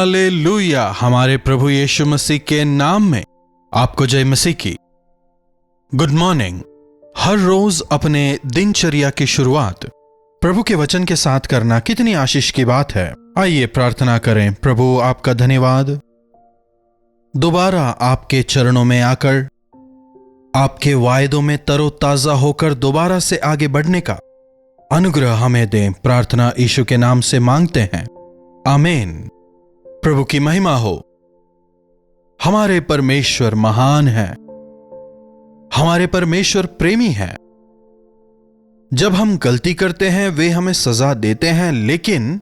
Hallelujah. हमारे प्रभु यीशु मसीह के नाम में आपको जय मसीह की। Good morning. हर रोज अपने दिनचर्या की शुरुआत प्रभु के वचन के साथ करना कितनी आशीष की बात है। आइए प्रार्थना करें। प्रभु आपका धन्यवाद, दोबारा आपके चरणों में आकर आपके वायदों में तरोताजा होकर दोबारा से आगे बढ़ने का अनुग्रह हमें दें। प्रार्थना यीशु के नाम से मांगते हैं, आमीन। प्रभु की महिमा हो। हमारे परमेश्वर महान हैं, हमारे परमेश्वर प्रेमी हैं। जब हम गलती करते हैं वे हमें सजा देते हैं, लेकिन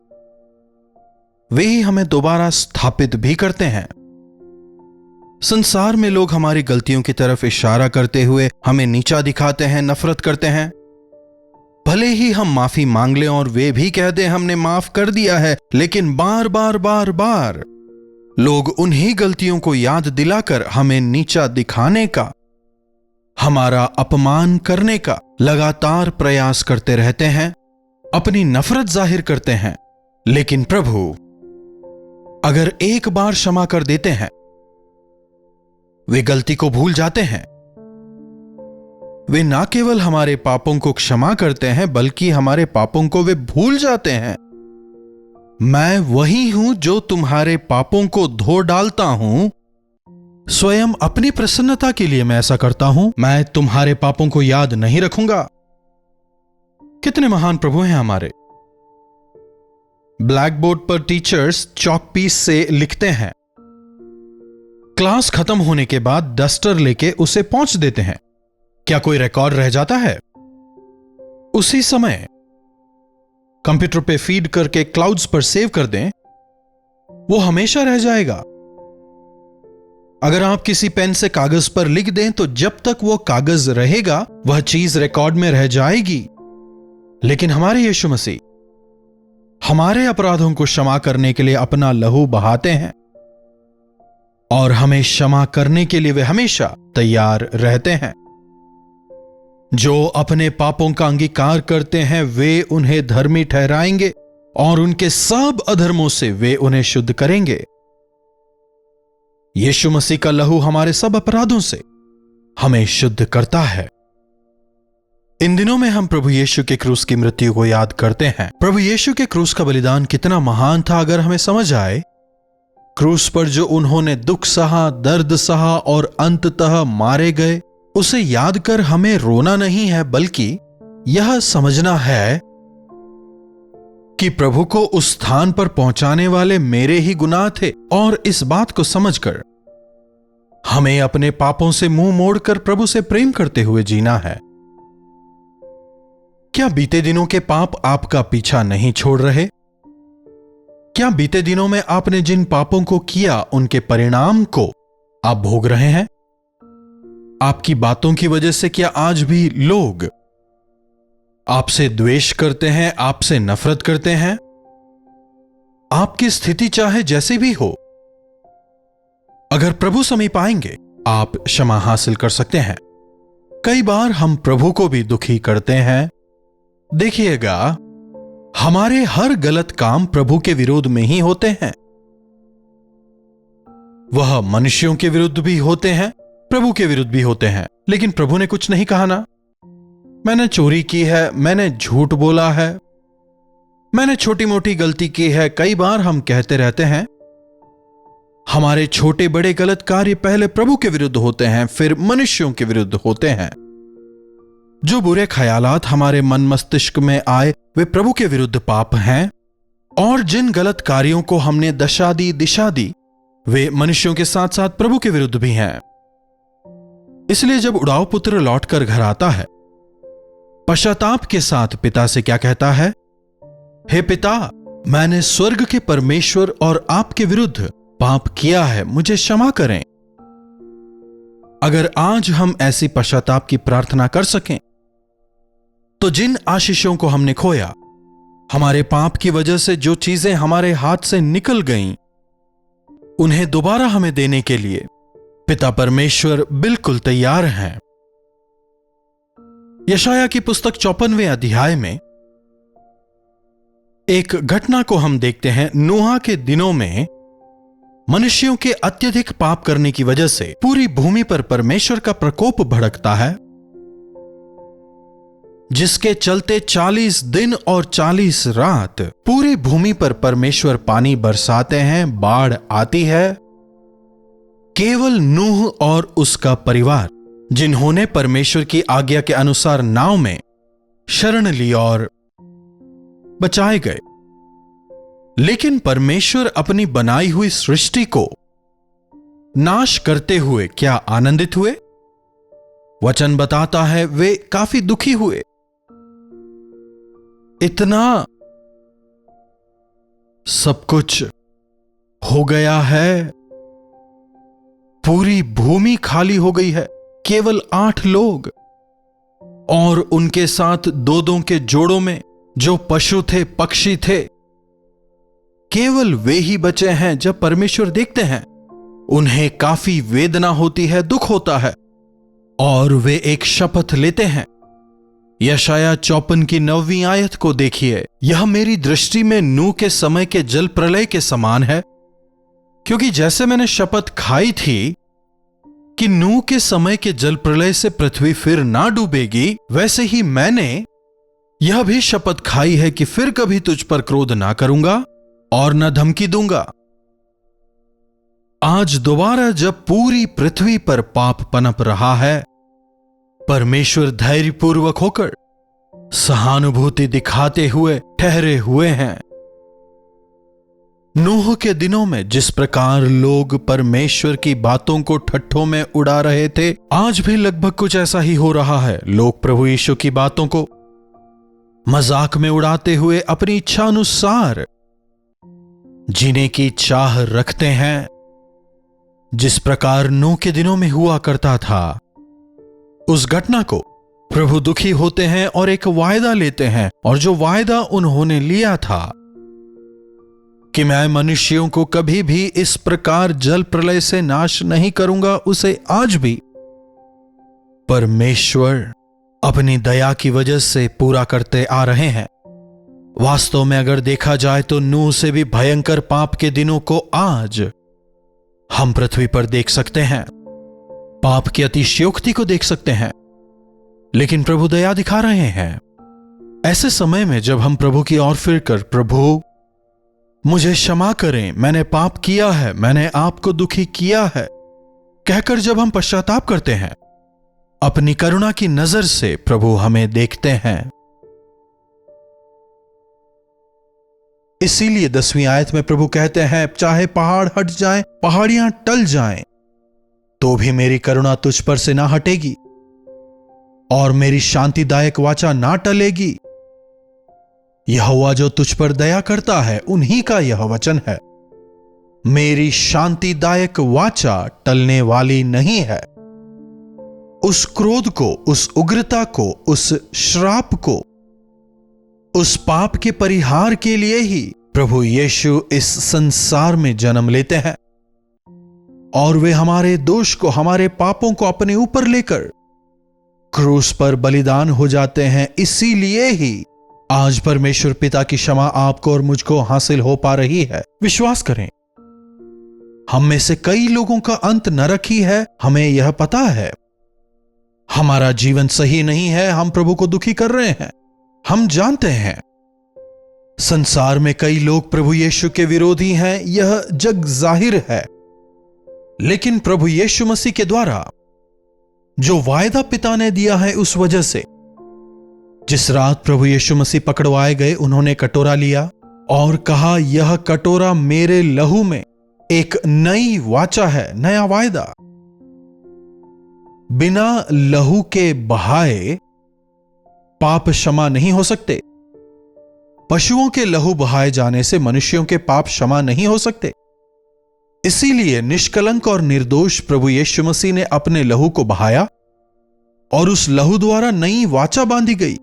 वे ही हमें दोबारा स्थापित भी करते हैं। संसार में लोग हमारी गलतियों की तरफ इशारा करते हुए हमें नीचा दिखाते हैं, नफरत करते हैं। भले ही हम माफी मांग लें और वे भी कह दें हमने माफ कर दिया है, लेकिन बार बार बार बार लोग उन्हीं गलतियों को याद दिलाकर हमें नीचा दिखाने का, हमारा अपमान करने का लगातार प्रयास करते रहते हैं, अपनी नफरत जाहिर करते हैं। लेकिन प्रभु अगर एक बार क्षमा कर देते हैं, वे गलती को भूल जाते हैं। वे ना केवल हमारे पापों को क्षमा करते हैं, बल्कि हमारे पापों को वे भूल जाते हैं। मैं वही हूं जो तुम्हारे पापों को धो डालता हूं। स्वयं अपनी प्रसन्नता के लिए मैं ऐसा करता हूं। मैं तुम्हारे पापों को याद नहीं रखूंगा। कितने महान प्रभु हैं हमारे। ब्लैक बोर्ड पर टीचर्स चॉक पीस से लिखते हैं, क्लास खत्म होने के बाद डस्टर लेके उसे पोंछ देते हैं। क्या कोई रिकॉर्ड रह जाता है? उसी समय कंप्यूटर पे फीड करके क्लाउड्स पर सेव कर दें, वो हमेशा रह जाएगा। अगर आप किसी पेन से कागज पर लिख दें तो जब तक वो कागज रहेगा वह चीज रिकॉर्ड में रह जाएगी। लेकिन हमारे यीशु मसीह हमारे अपराधों को क्षमा करने के लिए अपना लहू बहाते हैं और हमें क्षमा करने के लिए वे हमेशा तैयार रहते हैं। जो अपने पापों का अंगीकार करते हैं वे उन्हें धर्मी ठहराएंगे और उनके सब अधर्मों से वे उन्हें शुद्ध करेंगे। यीशु मसीह का लहू हमारे सब अपराधों से हमें शुद्ध करता है। इन दिनों में हम प्रभु यीशु के क्रूस की मृत्यु को याद करते हैं। प्रभु यीशु के क्रूस का बलिदान कितना महान था। अगर हमें समझ आए, क्रूस पर जो उन्होंने दुख सहा, दर्द सहा और अंततः मारे गए, उसे याद कर हमें रोना नहीं है, बल्कि यह समझना है कि प्रभु को उस स्थान पर पहुंचाने वाले मेरे ही गुनाह थे। और इस बात को समझकर हमें अपने पापों से मुंह मोड़कर प्रभु से प्रेम करते हुए जीना है। क्या बीते दिनों के पाप आपका पीछा नहीं छोड़ रहे? क्या बीते दिनों में आपने जिन पापों को किया उनके परिणाम को आप भोग रहे हैं? आपकी बातों की वजह से क्या आज भी लोग आपसे द्वेष करते हैं, आपसे नफरत करते हैं? आपकी स्थिति चाहे जैसी भी हो, अगर प्रभु समीप आएंगे आप क्षमा हासिल कर सकते हैं। कई बार हम प्रभु को भी दुखी करते हैं। देखिएगा, हमारे हर गलत काम प्रभु के विरोध में ही होते हैं। वह मनुष्यों के विरुद्ध भी होते हैं, प्रभु के विरुद्ध भी होते हैं। लेकिन प्रभु ने कुछ नहीं कहा ना, मैंने चोरी की है, मैंने झूठ बोला है, मैंने छोटी मोटी गलती की है। कई बार हम कहते रहते हैं। हमारे छोटे बड़े गलत कार्य पहले प्रभु के विरुद्ध होते हैं, फिर मनुष्यों के विरुद्ध होते हैं। जो बुरे ख्यालात हमारे मन मस्तिष्क में आए वे प्रभु के विरुद्ध पाप हैं, और जिन गलत कार्यों को हमने दशा दी, दिशा दी, वे मनुष्यों के साथ साथ प्रभु के विरुद्ध भी हैं। इसलिए जब उड़ाऊ पुत्र लौटकर घर आता है, पश्चाताप के साथ पिता से क्या कहता है? हे पिता, मैंने स्वर्ग के परमेश्वर और आपके विरुद्ध पाप किया है, मुझे क्षमा करें। अगर आज हम ऐसी पश्चाताप की प्रार्थना कर सकें, तो जिन आशीषों को हमने खोया, हमारे पाप की वजह से जो चीजें हमारे हाथ से निकल गईं, उन्हें दोबारा हमें देने के लिए पिता परमेश्वर बिल्कुल तैयार हैं। यशाया की पुस्तक 54वें अध्याय में एक घटना को हम देखते हैं। नूह के दिनों में मनुष्यों के अत्यधिक पाप करने की वजह से पूरी भूमि पर परमेश्वर का प्रकोप भड़कता है, जिसके चलते 40 दिन और 40 रात पूरी भूमि पर परमेश्वर पानी बरसाते हैं, बाढ़ आती है। केवल नूह और उसका परिवार, जिन्होंने परमेश्वर की आज्ञा के अनुसार नाव में शरण ली और बचाए गए। लेकिन परमेश्वर अपनी बनाई हुई सृष्टि को नाश करते हुए क्या आनंदित हुए? वचन बताता है वे काफी दुखी हुए। इतना सब कुछ हो गया है, पूरी भूमि खाली हो गई है। केवल 8 लोग और उनके साथ 2-2 के जोड़ों में जो पशु थे, पक्षी थे, केवल वे ही बचे हैं। जब परमेश्वर देखते हैं, उन्हें काफी वेदना होती है, दुख होता है और वे एक शपथ लेते हैं। यशाया 54 की 9वीं आयत को देखिए। यह मेरी दृष्टि में नूह के समय के जल प्रलय के समान है, क्योंकि जैसे मैंने शपथ खाई थी कि नूह के समय के जल प्रलय से पृथ्वी फिर ना डूबेगी, वैसे ही मैंने यह भी शपथ खाई है कि फिर कभी तुझ पर क्रोध ना करूंगा और न धमकी दूंगा। आज दोबारा जब पूरी पृथ्वी पर पाप पनप रहा है, परमेश्वर धैर्यपूर्वक होकर सहानुभूति दिखाते हुए ठहरे हुए हैं। नूह के दिनों में जिस प्रकार लोग परमेश्वर की बातों को ठट्ठों में उड़ा रहे थे, आज भी लगभग कुछ ऐसा ही हो रहा है। लोग प्रभु यीशु की बातों को मजाक में उड़ाते हुए अपनी इच्छा अनुसार जीने की चाह रखते हैं, जिस प्रकार नूह के दिनों में हुआ करता था। उस घटना को प्रभु दुखी होते हैं और एक वायदा लेते हैं, और जो वायदा उन्होंने लिया था कि मैं मनुष्यों को कभी भी इस प्रकार जल प्रलय से नाश नहीं करूंगा, उसे आज भी परमेश्वर अपनी दया की वजह से पूरा करते आ रहे हैं। वास्तव में अगर देखा जाए तो नूह से भी भयंकर पाप के दिनों को आज हम पृथ्वी पर देख सकते हैं, पाप की अतिशयोक्ति को देख सकते हैं, लेकिन प्रभु दया दिखा रहे हैं। ऐसे समय में जब हम प्रभु की ओर फिरकर, प्रभु मुझे क्षमा करें, मैंने पाप किया है, मैंने आपको दुखी किया है, कहकर जब हम पश्चाताप करते हैं, अपनी करुणा की नजर से प्रभु हमें देखते हैं। इसीलिए 10वीं आयत में प्रभु कहते हैं, चाहे पहाड़ हट जाएं, पहाड़ियां टल जाएं, तो भी मेरी करुणा तुझ पर से ना हटेगी और मेरी शांतिदायक वाचा ना टलेगी। यहोवा जो तुझ पर दया करता है, उन्हीं का यह वचन है। मेरी शांतिदायक वाचा टलने वाली नहीं है। उस क्रोध को, उस उग्रता को, उस श्राप को, उस पाप के परिहार के लिए ही प्रभु यीशु इस संसार में जन्म लेते हैं और वे हमारे दोष को, हमारे पापों को अपने ऊपर लेकर क्रूस पर बलिदान हो जाते हैं। इसीलिए ही आज परमेश्वर पिता की क्षमा आपको और मुझको हासिल हो पा रही है। विश्वास करें, हम में से कई लोगों का अंत नरक ही है। हमें यह पता है हमारा जीवन सही नहीं है, हम प्रभु को दुखी कर रहे हैं, हम जानते हैं। संसार में कई लोग प्रभु यीशु के विरोधी हैं, यह जग जाहिर है। लेकिन प्रभु यीशु मसीह के द्वारा जो वायदा पिता ने दिया है, उस वजह से जिस रात प्रभु यीशु मसीह पकड़वाए गए, उन्होंने कटोरा लिया और कहा, यह कटोरा मेरे लहू में एक नई वाचा है, नया वायदा। बिना लहू के बहाए पाप क्षमा नहीं हो सकते। पशुओं के लहू बहाए जाने से मनुष्यों के पाप क्षमा नहीं हो सकते। इसीलिए निष्कलंक और निर्दोष प्रभु यीशु मसीह ने अपने लहू को बहाया और उस लहू द्वारा नई वाचा बांधी गई।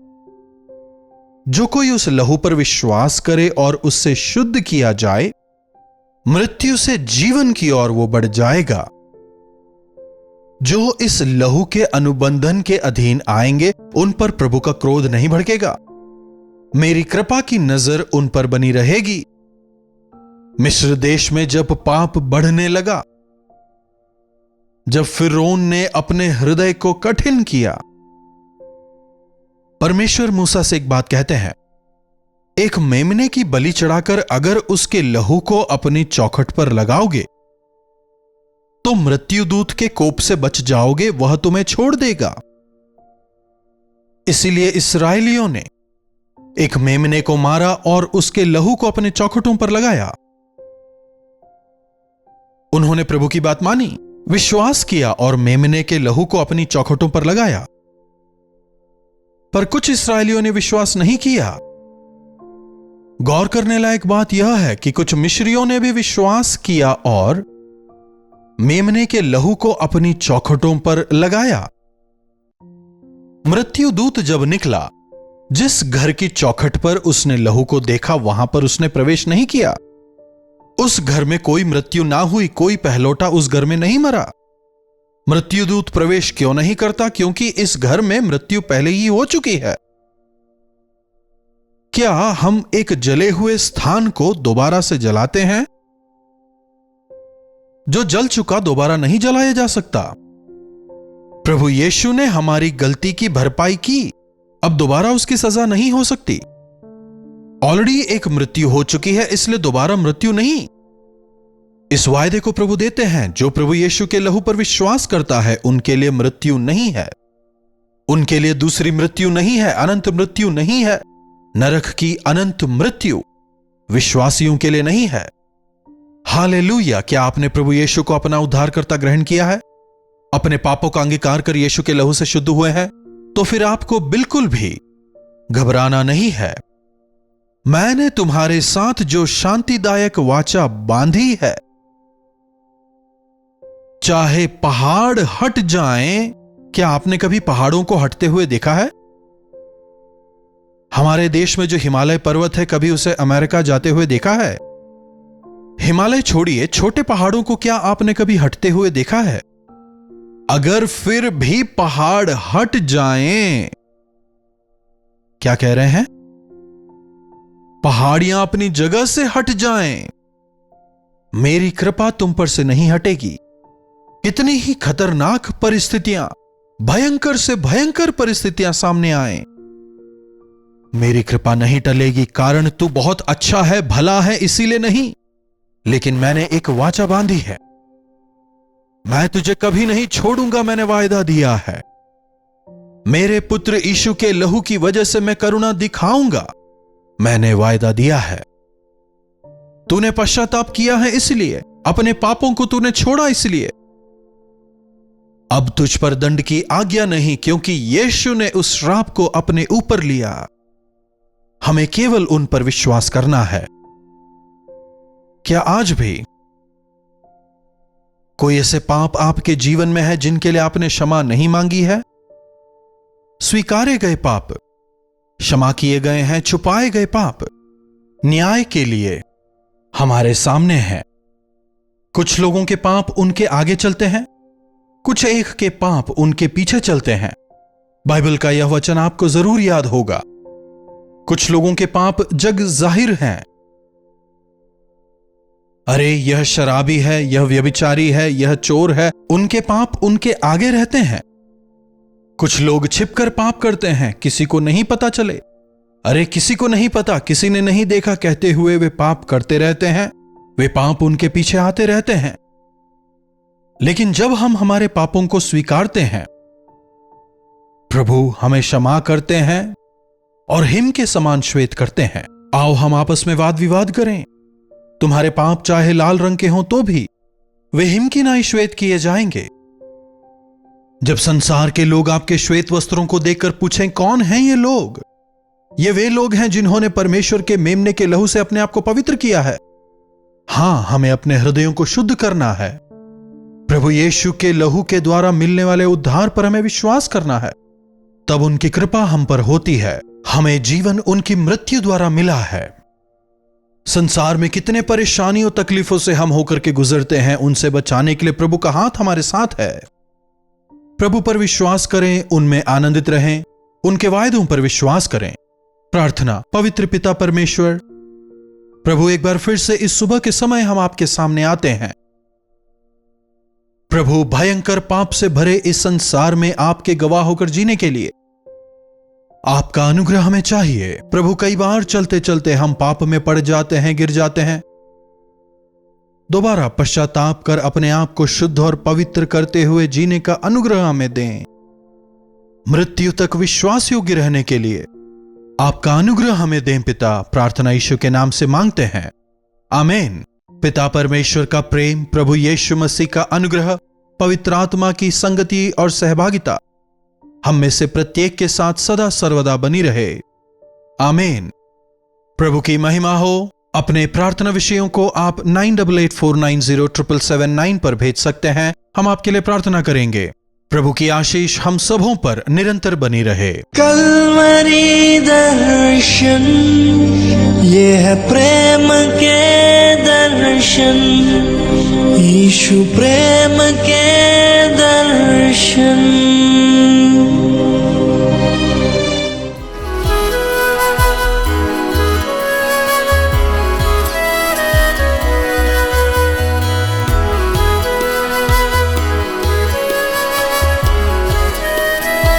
जो कोई उस लहू पर विश्वास करे और उससे शुद्ध किया जाए, मृत्यु से जीवन की ओर वो बढ़ जाएगा। जो इस लहू के अनुबंधन के अधीन आएंगे, उन पर प्रभु का क्रोध नहीं भड़केगा। मेरी कृपा की नजर उन पर बनी रहेगी। मिस्र देश में जब पाप बढ़ने लगा, जब फिरौन ने अपने हृदय को कठिन किया, परमेश्वर मूसा से एक बात कहते हैं, एक मेमने की बलि चढ़ाकर अगर उसके लहू को अपनी चौखट पर लगाओगे तो मृत्युदूत के कोप से बच जाओगे, वह तुम्हें छोड़ देगा। इसीलिए इस्राएलियों ने एक मेमने को मारा और उसके लहू को अपने चौखटों पर लगाया। उन्होंने प्रभु की बात मानी, विश्वास किया और मेमने के लहू को अपनी चौखटों पर लगाया। पर कुछ इस्राएलियों ने विश्वास नहीं किया। गौर करने लायक बात यह है कि कुछ मिस्रियों ने भी विश्वास किया और मेमने के लहू को अपनी चौखटों पर लगाया। मृत्युदूत जब निकला, जिस घर की चौखट पर उसने लहू को देखा वहां पर उसने प्रवेश नहीं किया। उस घर में कोई मृत्यु ना हुई, कोई पहलौठा उस घर में नहीं मरा। मृत्युदूत प्रवेश क्यों नहीं करता? क्योंकि इस घर में मृत्यु पहले ही हो चुकी है। क्या हम एक जले हुए स्थान को दोबारा से जलाते हैं? जो जल चुका दोबारा नहीं जलाया जा सकता। प्रभु यीशु ने हमारी गलती की भरपाई की, अब दोबारा उसकी सजा नहीं हो सकती। ऑलरेडी एक मृत्यु हो चुकी है, इसलिए दोबारा मृत्यु नहीं। इस वायदे को प्रभु देते हैं, जो प्रभु यीशु के लहू पर विश्वास करता है उनके लिए मृत्यु नहीं है, उनके लिए दूसरी मृत्यु नहीं है, अनंत मृत्यु नहीं है। नरक की अनंत मृत्यु विश्वासियों के लिए नहीं है। हालेलुया! क्या आपने प्रभु यीशु को अपना उद्धारकर्ता ग्रहण किया है? अपने पापों का अंगीकार कर यीशु के लहू से शुद्ध हुए हैं? तो फिर आपको बिल्कुल भी घबराना नहीं है। मैंने तुम्हारे साथ जो शांतिदायक वाचा बांधी है, चाहे पहाड़ हट जाएं। क्या आपने कभी पहाड़ों को हटते हुए देखा है? हमारे देश में जो हिमालय पर्वत है, कभी उसे अमेरिका जाते हुए देखा है? हिमालय छोड़िए, छोटे पहाड़ों को क्या आपने कभी हटते हुए देखा है? अगर फिर भी पहाड़ हट जाएं, क्या कह रहे हैं? पहाड़ियां अपनी जगह से हट जाएं, मेरी कृपा तुम पर से नहीं हटेगी। कितनी ही खतरनाक परिस्थितियां, भयंकर से भयंकर परिस्थितियां सामने आए, मेरी कृपा नहीं टलेगी। कारण तू बहुत अच्छा है, भला है, इसीलिए नहीं, लेकिन मैंने एक वाचा बांधी है। मैं तुझे कभी नहीं छोड़ूंगा, मैंने वायदा दिया है। मेरे पुत्र यीशु के लहू की वजह से मैं करुणा दिखाऊंगा, मैंने वायदा दिया है। तूने पश्चाताप किया है इसलिए, अपने पापों को तूने छोड़ा इसलिए अब तुझ पर दंड की आज्ञा नहीं, क्योंकि यीशु ने उस श्राप को अपने ऊपर लिया। हमें केवल उन पर विश्वास करना है। क्या आज भी कोई ऐसे पाप आपके जीवन में है जिनके लिए आपने क्षमा नहीं मांगी है? स्वीकारे गए पाप, क्षमा किए गए हैं, छुपाए गए पाप न्याय के लिए हमारे सामने हैं। कुछ लोगों के पाप उनके आगे चलते हैं, कुछ एक के पाप उनके पीछे चलते हैं। बाइबल का यह वचन आपको जरूर याद होगा। कुछ लोगों के पाप जग जाहिर हैं। अरे यह शराबी है, यह व्यभिचारी है, यह चोर है, उनके पाप उनके आगे रहते हैं। कुछ लोग छिपकर पाप करते हैं, किसी को नहीं पता चले। अरे किसी को नहीं पता, किसी ने नहीं देखा कहते हुए वे पाप करते रहते हैं, वे पाप उनके पीछे आते रहते हैं। लेकिन जब हम हमारे पापों को स्वीकारते हैं, प्रभु हमें क्षमा करते हैं और हिम के समान श्वेत करते हैं। आओ हम आपस में वाद विवाद करें। तुम्हारे पाप चाहे लाल रंग के हों तो भी वे हिम की नाई श्वेत किए जाएंगे। जब संसार के लोग आपके श्वेत वस्त्रों को देखकर पूछें कौन हैं ये लोग, ये वे लोग हैं जिन्होंने परमेश्वर के मेमने के लहू से अपने आप को पवित्र किया है। हां, हमें अपने हृदयों को शुद्ध करना है। प्रभु यीशु के लहू के द्वारा मिलने वाले उद्धार पर हमें विश्वास करना है, तब उनकी कृपा हम पर होती है। हमें जीवन उनकी मृत्यु द्वारा मिला है। संसार में कितने परेशानियों तकलीफों से हम होकर के गुजरते हैं, उनसे बचाने के लिए प्रभु का हाथ हमारे साथ है। प्रभु पर विश्वास करें, उनमें आनंदित रहें, उनके वायदों पर विश्वास करें। प्रार्थना। पवित्र पिता परमेश्वर, प्रभु, एक बार फिर से इस सुबह के समय हम आपके सामने आते हैं। प्रभु, भयंकर पाप से भरे इस संसार में आपके गवाह होकर जीने के लिए आपका अनुग्रह हमें चाहिए। प्रभु, कई बार चलते चलते हम पाप में पड़ जाते हैं, गिर जाते हैं। दोबारा पश्चाताप कर अपने आप को शुद्ध और पवित्र करते हुए जीने का अनुग्रह हमें दें। मृत्यु तक विश्वास योग्य रहने के लिए आपका अनुग्रह हमें दें पिता। प्रार्थना यीशु के नाम से मांगते हैं, आमीन। पिता परमेश्वर का प्रेम, प्रभु यीशु मसीह का अनुग्रह, पवित्र आत्मा की संगति और सहभागिता हम में से प्रत्येक के साथ सदा सर्वदा बनी रहे, आमीन। प्रभु की महिमा हो। अपने प्रार्थना विषयों को आप 9884907779 पर भेज सकते हैं। हम आपके लिए प्रार्थना करेंगे। प्रभु की आशीष हम सबों पर निरंतर बनी रहे। कल्वरी दर्शन, ये है प्रेम के दर्शन, यीशु प्रेम के दर्शन।